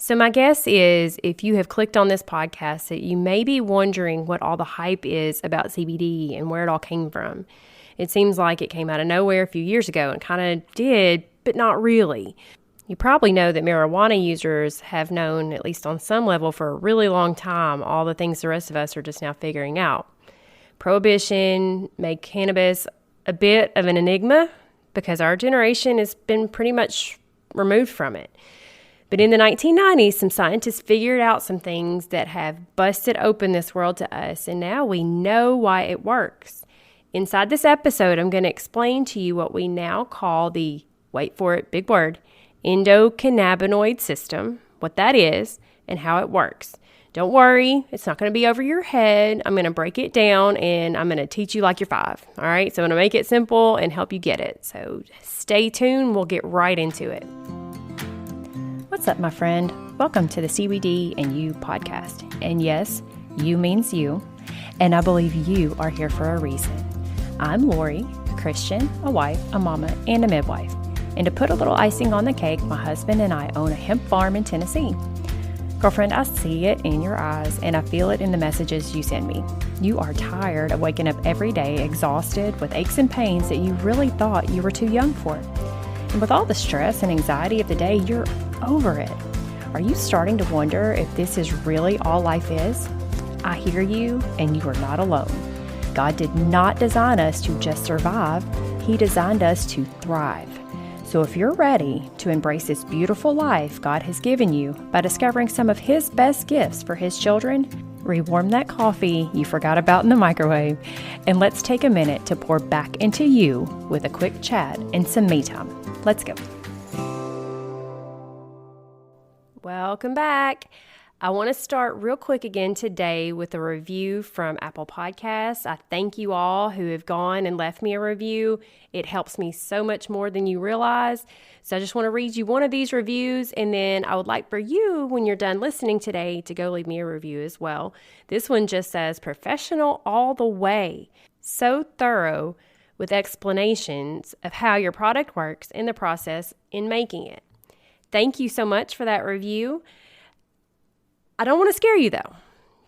So my guess is if you have clicked on this podcast that you may be wondering what all the hype is about CBD and where it all came from. It seems like it came out of nowhere a few years ago and kind of did, but not really. You probably know that marijuana users have known, at least on some level, for a really long time, all the things the rest of us are just now figuring out. Prohibition made cannabis a bit of an enigma because our generation has been pretty much removed from it. But in the 1990s, some scientists figured out some things that have busted open this world to us, and now we know why it works. Inside this episode, I'm going to explain to you what we now call the, wait for it, big word, endocannabinoid system, what that is, and how it works. Don't worry, it's not going to be over your head. I'm going to break it down, and I'm going to teach you like you're 5. All right, so I'm going to make it simple and help you get it. So stay tuned. We'll get right into it. What's up, my friend? Welcome to the CBD and You podcast. And yes, you means you. And I believe you are here for a reason. I'm Lori, a Christian, a wife, a mama, and a midwife. And to put a little icing on the cake, my husband and I own a hemp farm in Tennessee. Girlfriend, I see it in your eyes, and I feel it in the messages you send me. You are tired of waking up every day exhausted with aches and pains that you really thought you were too young for. And with all the stress and anxiety of the day, you're over it. Are you starting to wonder if this is really all life is? I hear you, and you are not alone. God did not design us to just survive. He designed us to thrive. So if you're ready to embrace this beautiful life God has given you by discovering some of His best gifts for His children, rewarm that coffee you forgot about in the microwave, and let's take a minute to pour back into you with a quick chat and some me time. Let's go. Welcome back. I want to start real quick again today with a review from Apple Podcasts. I thank you all who have gone and left me a review. It helps me so much more than you realize. So I just want to read you one of these reviews, and then I would like for you, when you're done listening today, to go leave me a review as well. This one just says, professional all the way. So thorough with explanations of how your product works and the process in making it. Thank you so much for that review. I don't want to scare you though.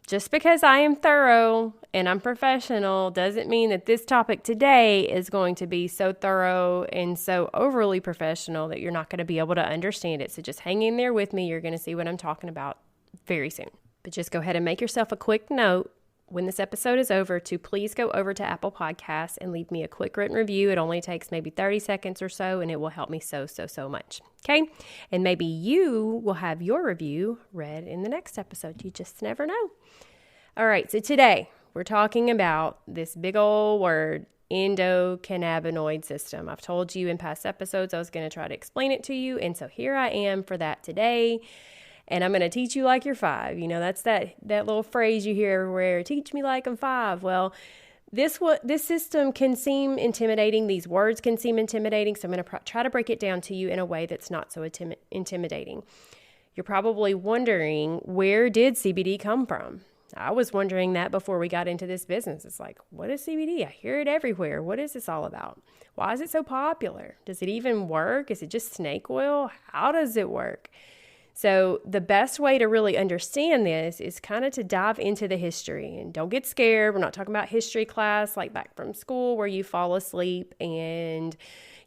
Just because I am thorough and I'm professional doesn't mean that this topic today is going to be so thorough and so overly professional that you're not going to be able to understand it. So just hang in there with me. You're going to see what I'm talking about very soon. But just go ahead and make yourself a quick note when this episode is over to please go over to Apple Podcasts and leave me a quick written review. It only takes maybe 30 seconds or so, and it will help me so much. Okay? And maybe you will have your review read in the next episode. You just never know. All right, so today we're talking about this big old word, endocannabinoid system. I've told you in past episodes I was going to try to explain it to you, and so here I am for that today. And I'm going to teach you like you're 5. You know, that's that little phrase you hear everywhere, teach me like I'm 5. Well, this system can seem intimidating. These words can seem intimidating. So I'm going to try to break it down to you in a way that's not so intimidating. You're probably wondering, where did CBD come from? I was wondering that before we got into this business. It's like, what is CBD? I hear it everywhere. What is this all about? Why is it so popular? Does it even work? Is it just snake oil? How does it work? So the best way to really understand this is kind of to dive into the history. And don't get scared. We're not talking about history class like back from school where you fall asleep and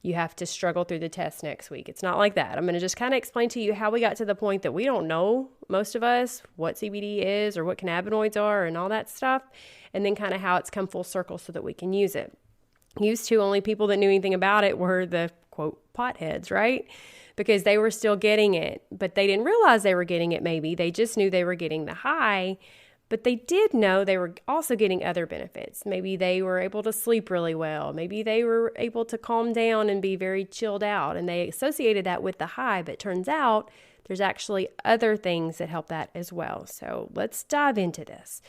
you have to struggle through the test next week. It's not like that. I'm going to just kind of explain to you how we got to the point that we don't know, most of us, what CBD is or what cannabinoids are and all that stuff, and then kind of how it's come full circle so that we can use it. Used to, only people that knew anything about it were the, quote, potheads, right? Because they were still getting it, but they didn't realize they were getting it maybe. They just knew they were getting the high, but they did know they were also getting other benefits. Maybe they were able to sleep really well. Maybe they were able to calm down and be very chilled out, and they associated that with the high, but turns out there's actually other things that help that as well. So let's dive into this.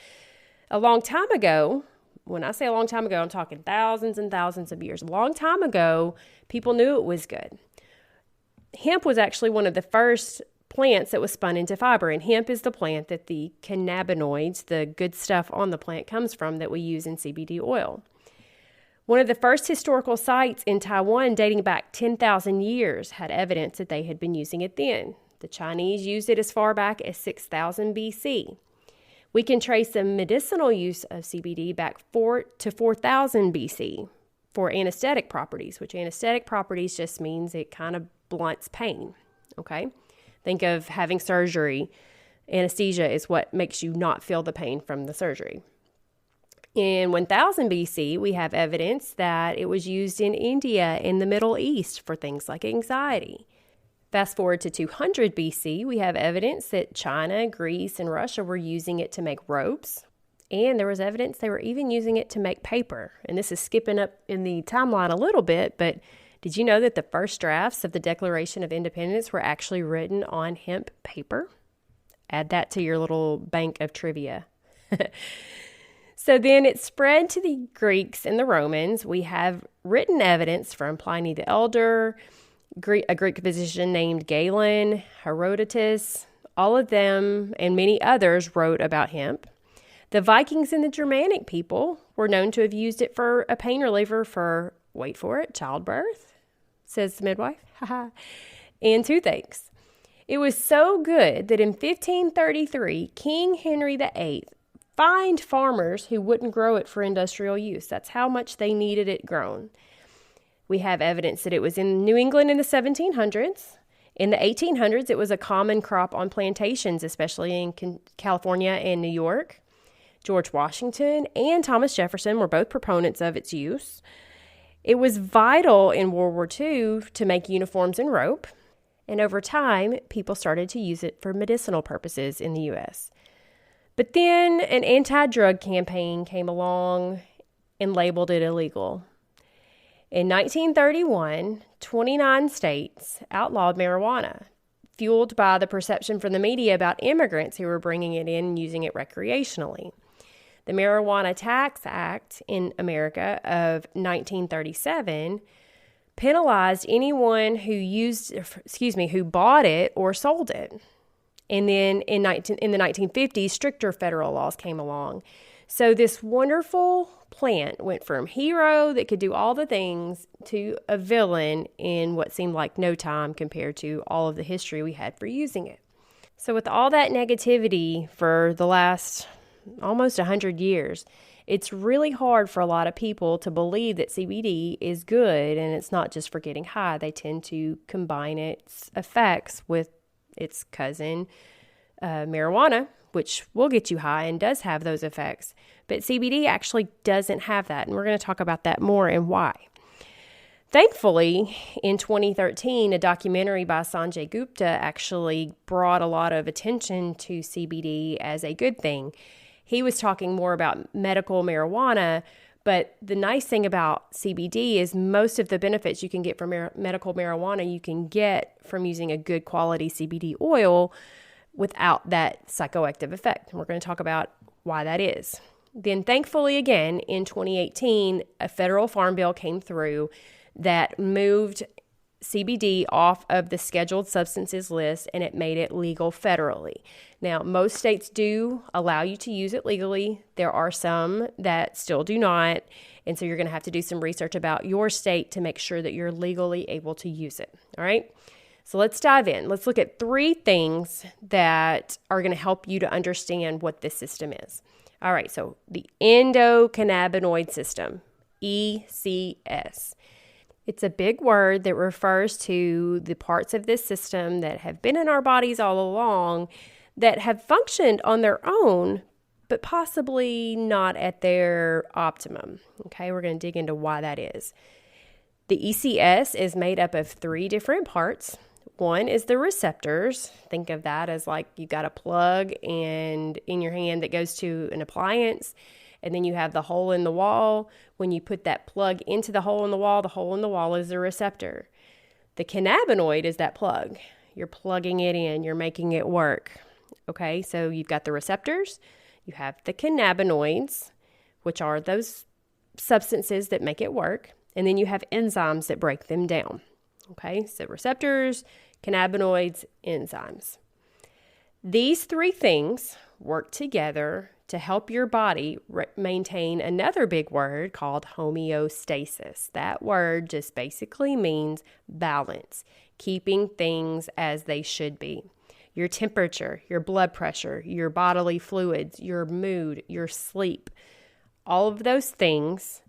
A long time ago, when I say a long time ago, I'm talking thousands and thousands of years. A long time ago, people knew it was good. Hemp was actually one of the first plants that was spun into fiber, and hemp is the plant that the cannabinoids, the good stuff on the plant, comes from that we use in CBD oil. One of the first historical sites in Taiwan dating back 10,000 years had evidence that they had been using it then. The Chinese used it as far back as 6000 BC. We can trace the medicinal use of CBD back 4,000 BC for anesthetic properties, which anesthetic properties just means it kind of blunts pain, okay? Think of having surgery. Anesthesia is what makes you not feel the pain from the surgery. In 1000 BC, we have evidence that it was used in India and the Middle East for things like anxiety. Fast forward to 200 BC, we have evidence that China, Greece, and Russia were using it to make ropes. And there was evidence they were even using it to make paper. And this is skipping up in the timeline a little bit, but did you know that the first drafts of the Declaration of Independence were actually written on hemp paper? Add that to your little bank of trivia. So then it spread to the Greeks and the Romans. We have written evidence from Pliny the Elder, a Greek physician named Galen, Herodotus. All of them and many others wrote about hemp. The Vikings and the Germanic people were known to have used it for a pain reliever for, wait for it, childbirth, says the midwife, and toothaches. It was so good that in 1533, King Henry VIII fined farmers who wouldn't grow it for industrial use. That's how much they needed it grown. We have evidence that it was in New England in the 1700s. In the 1800s, it was a common crop on plantations, especially in California and New York. George Washington and Thomas Jefferson were both proponents of its use. It was vital in World War II to make uniforms and rope. And over time, people started to use it for medicinal purposes in the U.S. But then an anti-drug campaign came along and labeled it illegal. In 1931, 29 states outlawed marijuana, fueled by the perception from the media about immigrants who were bringing it in and using it recreationally. The Marijuana Tax Act in America of 1937 penalized anyone who bought it or sold it. And then in the 1950s, stricter federal laws came along. So this wonderful plant went from hero that could do all the things to a villain in what seemed like no time compared to all of the history we had for using it. So with all that negativity for the last almost 100 years, it's really hard for a lot of people to believe that CBD is good and it's not just for getting high. They tend to combine its effects with its cousin, marijuana, which will get you high and does have those effects. But CBD actually doesn't have that, and we're going to talk about that more and why. Thankfully, in 2013, a documentary by Sanjay Gupta actually brought a lot of attention to CBD as a good thing. He was talking more about medical marijuana, but the nice thing about CBD is most of the benefits you can get from medical marijuana you can get from using a good quality CBD oil without that psychoactive effect. And we're going to talk about why that is. Then thankfully, again, in 2018, a federal farm bill came through that moved CBD off of the scheduled substances list, and it made it legal federally. Now, most states do allow you to use it legally. There are some that still do not, and so you're going to have to do some research about your state to make sure that you're legally able to use it, all right? So let's dive in. Let's look at 3 things that are going to help you to understand what this system is. All right, so the endocannabinoid system, ECS. It's a big word that refers to the parts of this system that have been in our bodies all along that have functioned on their own, but possibly not at their optimum. Okay, we're going to dig into why that is. The ECS is made up of 3 different parts. One is the receptors. Think of that as like you got a plug and in your hand that goes to an appliance. And then you have the hole in the wall. When you put that plug into the hole in the wall is the receptor. The cannabinoid is that plug. You're plugging it in. You're making it work. Okay, so you've got the receptors. You have the cannabinoids, which are those substances that make it work. And then you have enzymes that break them down. Okay, so receptors, cannabinoids, enzymes. These 3 things work together to help your body maintain another big word called homeostasis. That word just basically means balance, keeping things as they should be. Your temperature, your blood pressure, your bodily fluids, your mood, your sleep, all of those things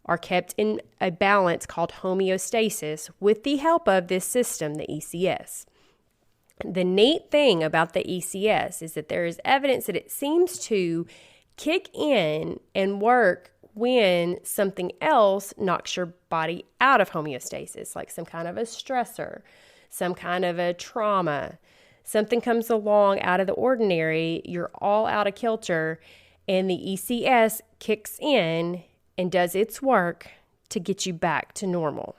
are kept in a balance called homeostasis with the help of this system, the ECS. The neat thing about the ECS is that there is evidence that it seems to kick in and work when something else knocks your body out of homeostasis, like some kind of a stressor, some kind of a trauma. Something comes along out of the ordinary, you're all out of kilter, and the ECS kicks in and does its work to get you back to normal.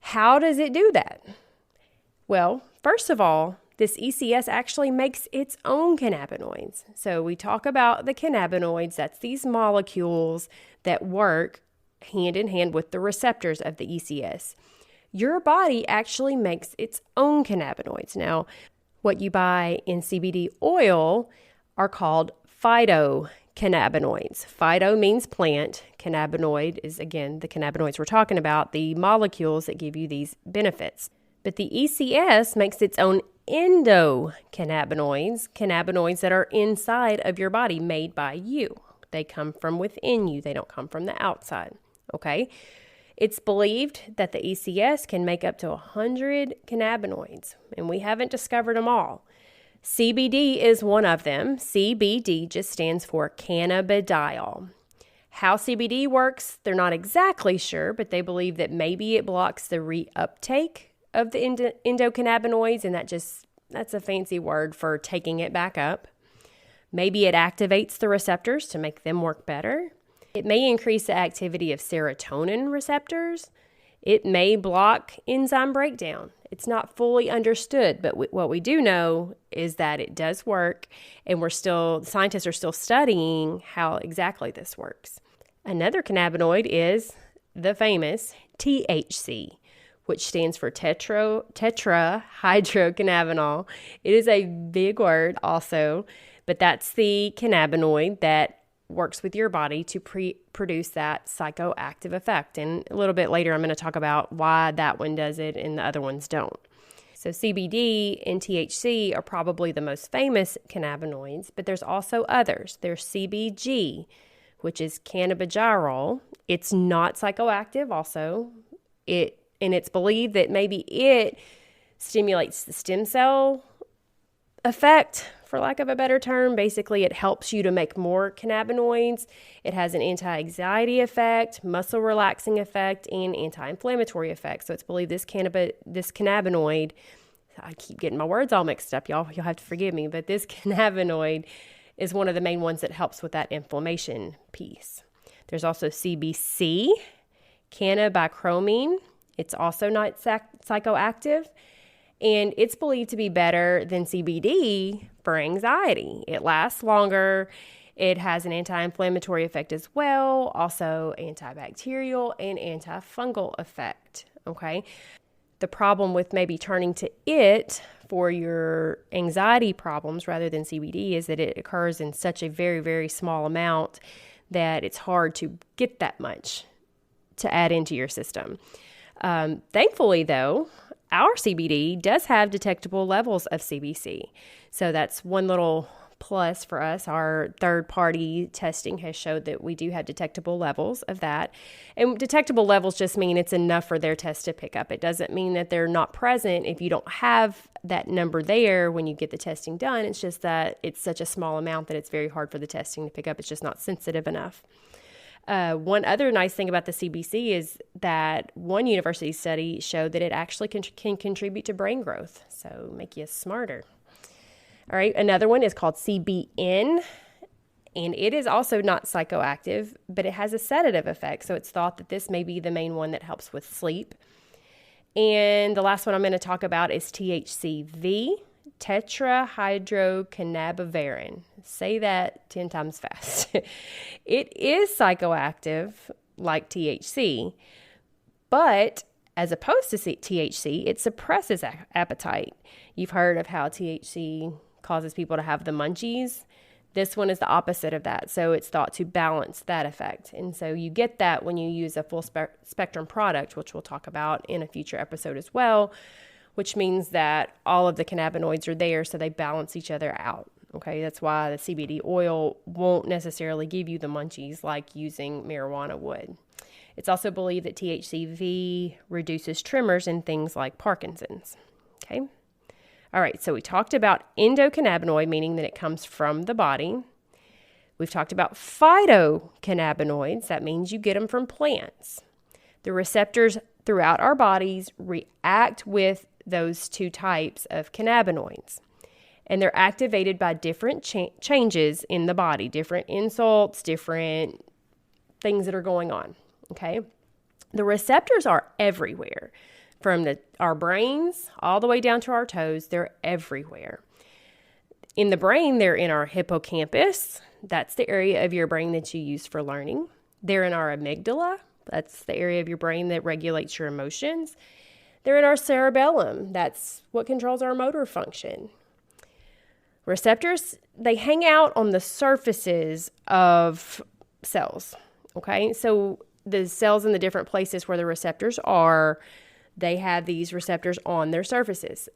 How does it do that? Well, first of all, this ECS actually makes its own cannabinoids. So we talk about the cannabinoids, that's these molecules that work hand in hand with the receptors of the ECS. Your body actually makes its own cannabinoids. Now, what you buy in CBD oil are called phytocannabinoids. Phyto means plant. Cannabinoid is, again, the cannabinoids we're talking about, the molecules that give you these benefits. But the ECS makes its own endocannabinoids, cannabinoids that are inside of your body, made by you. They come from within you. They don't come from the outside, okay? It's believed that the ECS can make up to 100 cannabinoids, and we haven't discovered them all. CBD is one of them. CBD just stands for cannabidiol. How CBD works, they're not exactly sure, but they believe that maybe it blocks the reuptake of the endocannabinoids, and that's a fancy word for taking it back up. Maybe it activates the receptors to make them work better. It may increase the activity of serotonin receptors. It may block enzyme breakdown. It's not fully understood, but what we do know is that it does work, and scientists are still studying how exactly this works. Another cannabinoid is the famous THC, which stands for tetrahydrocannabinol. It is a big word also, but that's the cannabinoid that works with your body to produce that psychoactive effect. And a little bit later, I'm going to talk about why that one does it and the other ones don't. So CBD and THC are probably the most famous cannabinoids, but there's also others. There's CBG, which is cannabidiol. It's not psychoactive also. And it's believed that maybe it stimulates the stem cell effect, for lack of a better term. Basically, it helps you to make more cannabinoids. It has an anti-anxiety effect, muscle relaxing effect, and anti-inflammatory effect. So it's believed this cannabinoid, I keep getting my words all mixed up, y'all. You'll have to forgive me, but this cannabinoid is one of the main ones that helps with that inflammation piece. There's also CBC, cannabichromene. It's also not psychoactive, and it's believed to be better than CBD for anxiety. It lasts longer. It has an anti-inflammatory effect as well, also antibacterial and antifungal effect, okay? The problem with maybe turning to it for your anxiety problems rather than CBD is that it occurs in such a very, very small amount that it's hard to get that much to add into your system. Thankfully, though, our CBD does have detectable levels of CBC. So that's one little plus for us. Our third-party testing has showed that we do have detectable levels of that. And detectable levels just mean it's enough for their test to pick up. It doesn't mean that they're not present if you don't have that number there when you get the testing done. It's just that it's such a small amount that it's very hard for the testing to pick up. It's just not sensitive enough. One other nice thing about the CBC is that one university study showed that it actually can contribute to brain growth, so make you smarter. All right, another one is called CBN, and it is also not psychoactive, but it has a sedative effect, so it's thought that this may be the main one that helps with sleep. And the last one I'm going to talk about is THCV, tetrahydrocannabinol. Say that 10 times fast. It is psychoactive like THC, but as opposed to THC, it suppresses appetite. You've heard of how THC causes people to have the munchies. This one is the opposite of that. So it's thought to balance that effect. And so you get that when you use a full spectrum product, which we'll talk about in a future episode as well, which means that all of the cannabinoids are there so they balance each other out. Okay, that's why the CBD oil won't necessarily give you the munchies like using marijuana would. It's also believed that THCV reduces tremors in things like Parkinson's. Okay. All right, so we talked about endocannabinoid, meaning that it comes from the body. We've talked about phytocannabinoids. That means you get them from plants. The receptors throughout our bodies react with those two types of cannabinoids. And they're activated by different changes in the body, different insults, different things that are going on, okay? The receptors are everywhere, from our brains all the way down to our toes. They're everywhere. In the brain, they're in our hippocampus. That's the area of your brain that you use for learning. They're in our amygdala. That's the area of your brain that regulates your emotions. They're in our cerebellum. That's what controls our motor function. Receptors, they hang out on the surfaces of cells, okay? So the cells in the different places where the receptors are, they have these receptors on their surfaces.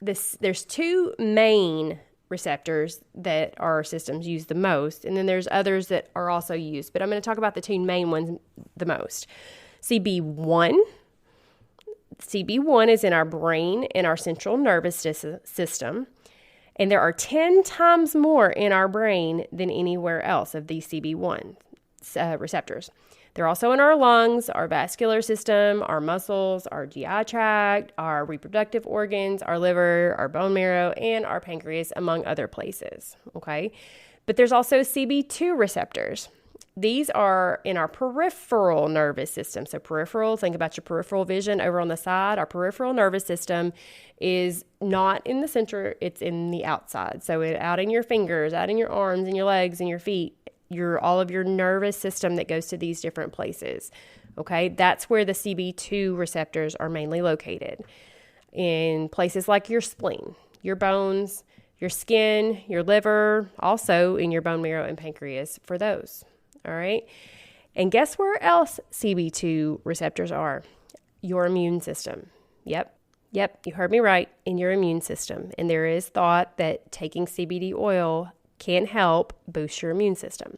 There's two main receptors that our systems use the most, and then there's others that are also used, but I'm going to talk about the two main ones the most. CB1 is in our brain and our central nervous system. And there are 10 times more in our brain than anywhere else of these CB1 receptors. They're also in our lungs, our vascular system, our muscles, our GI tract, our reproductive organs, our liver, our bone marrow, and our pancreas, among other places, okay? But there's also CB2 receptors. These are in our peripheral nervous system. So peripheral, think about your peripheral vision over on the side. Our peripheral nervous system is not in the center, it's in the outside. So out in your fingers, out in your arms and your legs and your feet, all of your nervous system that goes to these different places. Okay, that's where the CB2 receptors are mainly located. In places like your spleen, your bones, your skin, your liver, also in your bone marrow and pancreas for those. All right. And guess where else CB2 receptors are? Your immune system. Yep, you heard me right, in your immune system. And there is thought that taking CBD oil can help boost your immune system.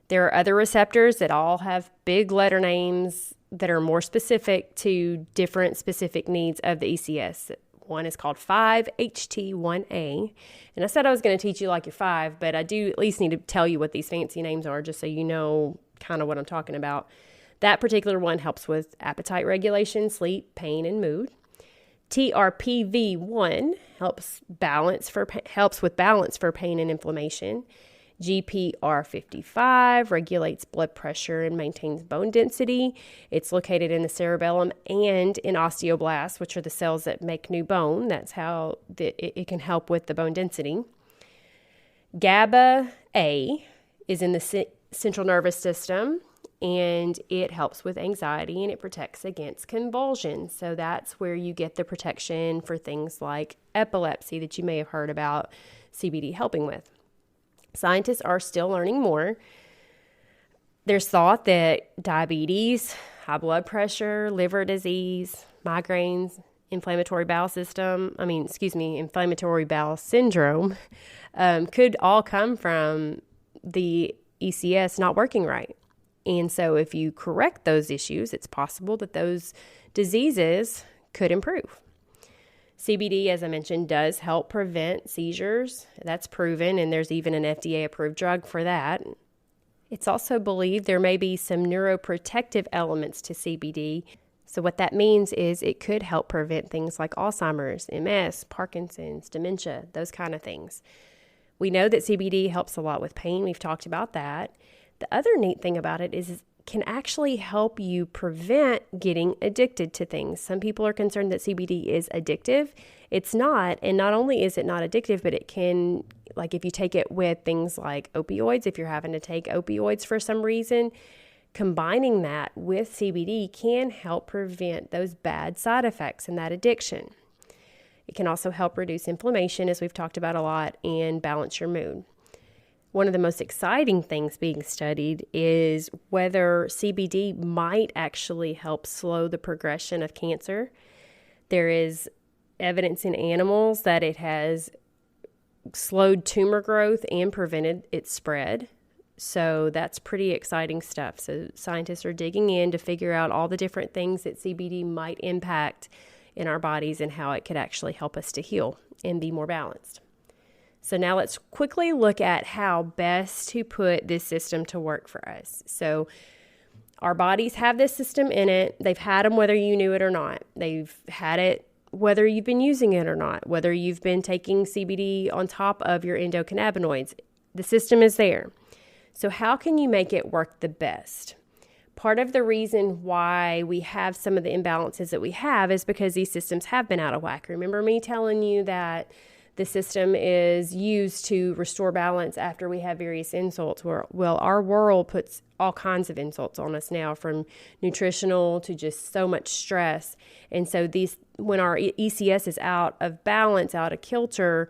There are other receptors that all have big letter names that are more specific to different specific needs of the ECS. One is called 5-HT1A. And I said I was going to teach you like you're 5, but I do at least need to tell you what these fancy names are just so you know kind of what I'm talking about. That particular one helps with appetite regulation, sleep, pain, and mood. TRPV1 helps with balance for pain and inflammation. GPR55 regulates blood pressure and maintains bone density. It's located in the cerebellum and in osteoblasts, which are the cells that make new bone. That's how it can help with the bone density. GABA A is in the central nervous system, and it helps with anxiety and it protects against convulsions. So that's where you get the protection for things like epilepsy that you may have heard about CBD helping with. Scientists are still learning more. There's thought that diabetes, high blood pressure, liver disease, migraines, inflammatory bowel syndrome could all come from the ECS not working right. And so if you correct those issues, it's possible that those diseases could improve. CBD, as I mentioned, does help prevent seizures. That's proven, and there's even an FDA-approved drug for that. It's also believed there may be some neuroprotective elements to CBD. So what that means is it could help prevent things like Alzheimer's, MS, Parkinson's, dementia, those kind of things. We know that CBD helps a lot with pain. We've talked about that. The other neat thing about it is can actually help you prevent getting addicted to things. Some people are concerned that CBD is addictive. It's not. And not only is it not addictive, but it can, like if you take it with things like opioids, if you're having to take opioids for some reason, combining that with CBD can help prevent those bad side effects and that addiction. It can also help reduce inflammation, as we've talked about a lot, and balance your mood. One of the most exciting things being studied is whether CBD might actually help slow the progression of cancer. There is evidence in animals that it has slowed tumor growth and prevented its spread. So that's pretty exciting stuff. So scientists are digging in to figure out all the different things that CBD might impact in our bodies and how it could actually help us to heal and be more balanced. So now let's quickly look at how best to put this system to work for us. So our bodies have this system in it. They've had them whether you knew it or not. They've had it whether you've been using it or not, whether you've been taking CBD on top of your endocannabinoids. The system is there. So how can you make it work the best? Part of the reason why we have some of the imbalances that we have is because these systems have been out of whack. Remember me telling you that the system is used to restore balance after we have various insults. Well, our world puts all kinds of insults on us now, from nutritional to just so much stress. And so when our ECS is out of balance, out of kilter,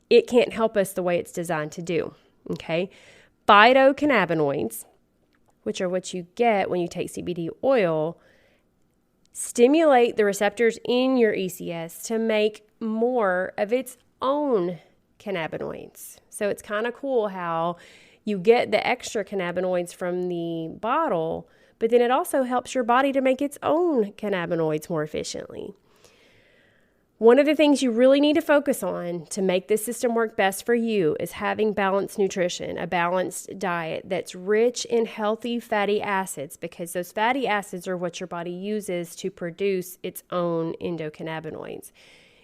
it can't help us the way it's designed to do. Okay? Phytocannabinoids, which are what you get when you take CBD oil, stimulate the receptors in your ECS to make more of its own cannabinoids. So it's kind of cool how you get the extra cannabinoids from the bottle, but then it also helps your body to make its own cannabinoids more efficiently. One of the things you really need to focus on to make this system work best for you is having balanced nutrition, a balanced diet that's rich in healthy fatty acids, because those fatty acids are what your body uses to produce its own endocannabinoids.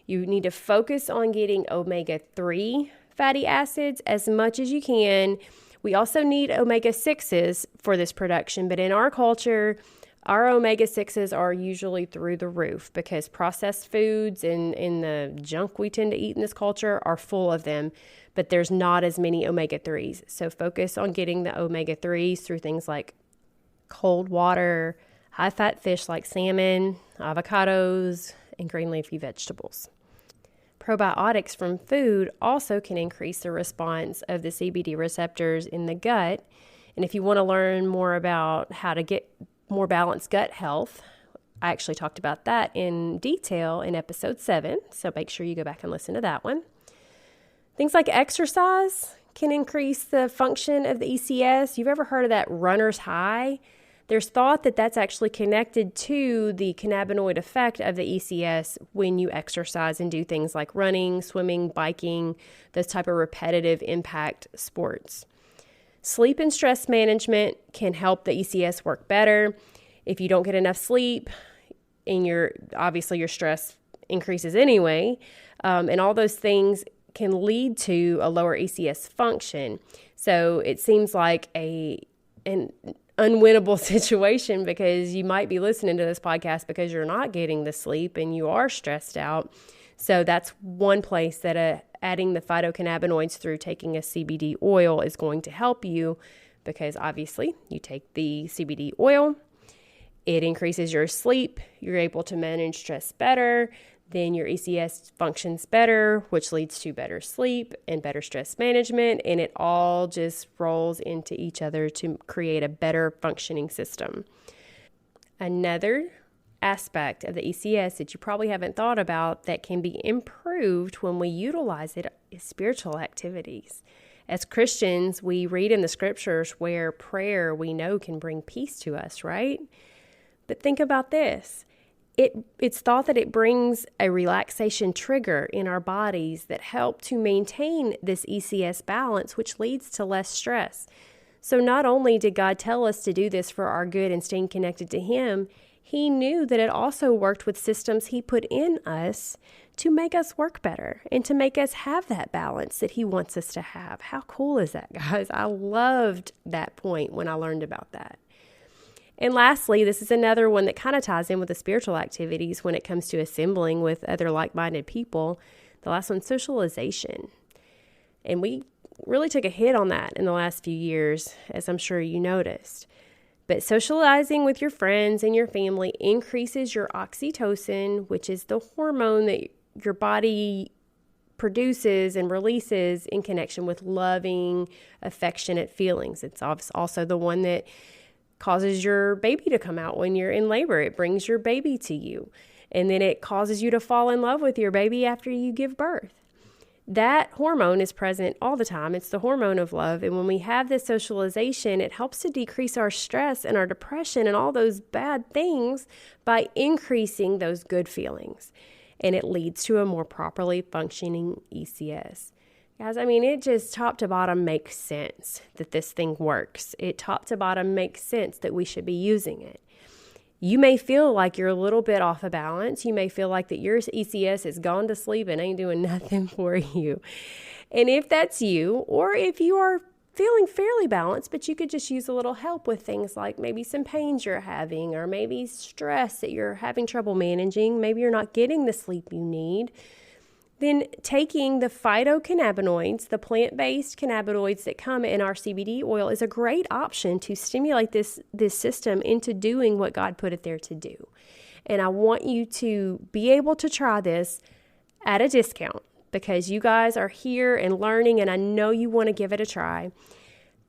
You need to focus on getting omega-3 fatty acids as much as you can. We also need omega-6s for this production, but in our culture, our omega-6s are usually through the roof because processed foods and the junk we tend to eat in this culture are full of them, but there's not as many omega-3s. So focus on getting the omega-3s through things like cold water, high-fat fish like salmon, avocados, and green leafy vegetables. Probiotics from food also can increase the response of the CBD receptors in the gut. And if you want to learn more about how to get more balanced gut health, I actually talked about that in detail in episode 7. So make sure you go back and listen to that one. Things like exercise can increase the function of the ECS. You've ever heard of that runner's high? There's thought that that's actually connected to the cannabinoid effect of the ECS when you exercise and do things like running, swimming, biking, those type of repetitive impact sports. Sleep and stress management can help the ECS work better. If you don't get enough sleep, and obviously your stress increases anyway, and all those things can lead to a lower ECS function. So it seems like an unwinnable situation, because you might be listening to this podcast because you're not getting the sleep and you are stressed out. So that's one place that adding the phytocannabinoids through taking a CBD oil is going to help you, because obviously you take the CBD oil, it increases your sleep, you're able to manage stress better, then your ECS functions better, which leads to better sleep and better stress management, and it all just rolls into each other to create a better functioning system. Another aspect of the ECS that you probably haven't thought about that can be improved when we utilize it is spiritual activities. As Christians, we read in the scriptures where prayer we know can bring peace to us, right? But think about this. It's thought that it brings a relaxation trigger in our bodies that help to maintain this ECS balance, which leads to less stress. So not only did God tell us to do this for our good and staying connected to Him, He knew that it also worked with systems He put in us to make us work better and to make us have that balance that He wants us to have. How cool is that, guys? I loved that point when I learned about that. And lastly, this is another one that kind of ties in with the spiritual activities when it comes to assembling with other like-minded people. The last one, socialization. And we really took a hit on that in the last few years, as I'm sure you noticed. But socializing with your friends and your family increases your oxytocin, which is the hormone that your body produces and releases in connection with loving, affectionate feelings. It's also the one that causes your baby to come out when you're in labor. It brings your baby to you. And then it causes you to fall in love with your baby after you give birth. That hormone is present all the time. It's the hormone of love. And when we have this socialization, it helps to decrease our stress and our depression and all those bad things by increasing those good feelings. And it leads to a more properly functioning ECS. Guys, I mean, it just top to bottom makes sense that this thing works. It top to bottom makes sense that we should be using it. You may feel like you're a little bit off of balance. You may feel like that your ECS has gone to sleep and ain't doing nothing for you. And if that's you, or if you are feeling fairly balanced, but you could just use a little help with things like maybe some pains you're having, or maybe stress that you're having trouble managing, maybe you're not getting the sleep you need, then taking the phytocannabinoids, the plant-based cannabinoids that come in our CBD oil, is a great option to stimulate this system into doing what God put it there to do. And I want you to be able to try this at a discount because you guys are here and learning, and I know you want to give it a try.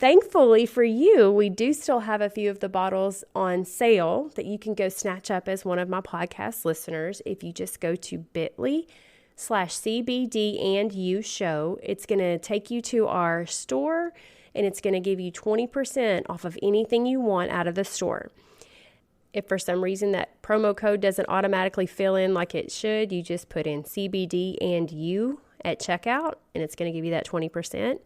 Thankfully for you, we do still have a few of the bottles on sale that you can go snatch up as one of my podcast listeners. If you just go to bit.ly/CBD and you show, it's going to take you to our store, and it's going to give you 20% off of anything you want out of the store. If for some reason that promo code doesn't automatically fill in like it should, you just put in CBD and you at checkout, and it's going to give you that 20%.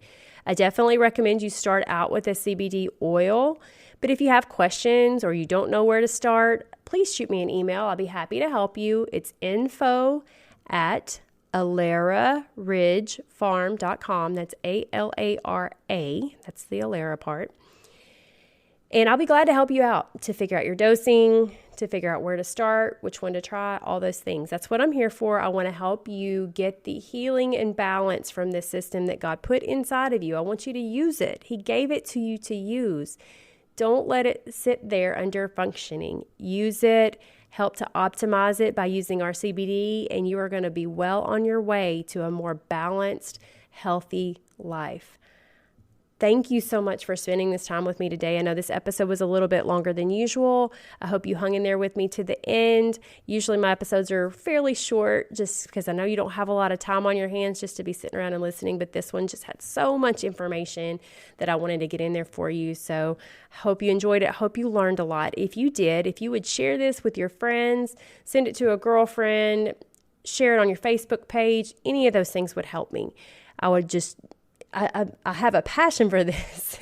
I definitely recommend you start out with a CBD oil, but if you have questions or you don't know where to start, please shoot me an email. I'll be happy to help you. It's info@AlaraRidgeFarm.com. That's ALARA. That's the Alara part. And I'll be glad to help you out to figure out your dosing, to figure out where to start, which one to try, all those things. That's what I'm here for. I want to help you get the healing and balance from this system that God put inside of you. I want you to use it. He gave it to you to use. Don't let it sit there under functioning. Use it. Help to optimize it by using our CBD, and you are going to be well on your way to a more balanced, healthy life. Thank you so much for spending this time with me today. I know this episode was a little bit longer than usual. I hope you hung in there with me to the end. Usually my episodes are fairly short just because I know you don't have a lot of time on your hands just to be sitting around and listening, but this one just had so much information that I wanted to get in there for you. So I hope you enjoyed it. I hope you learned a lot. If you did, if you would share this with your friends, send it to a girlfriend, share it on your Facebook page, any of those things would help me. I have a passion for this,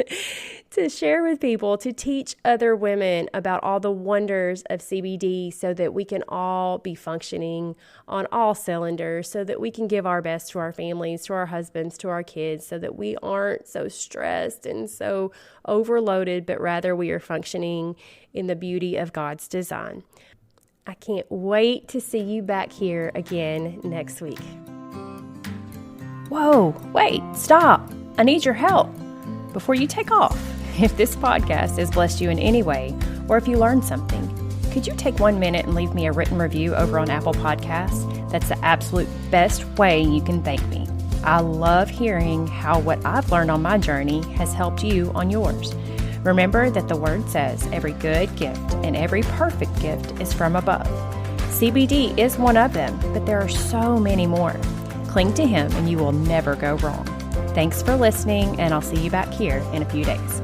to share with people, to teach other women about all the wonders of CBD so that we can all be functioning on all cylinders, so that we can give our best to our families, to our husbands, to our kids, so that we aren't so stressed and so overloaded, but rather we are functioning in the beauty of God's design. I can't wait to see you back here again next week. Whoa, wait, stop. I need your help. Before you take off, if this podcast has blessed you in any way, or if you learned something, could you take 1 minute and leave me a written review over on Apple Podcasts? That's the absolute best way you can thank me. I love hearing how what I've learned on my journey has helped you on yours. Remember that the word says every good gift and every perfect gift is from above. CBD is one of them, but there are so many more. Cling to him and you will never go wrong. Thanks for listening, and I'll see you back here in a few days.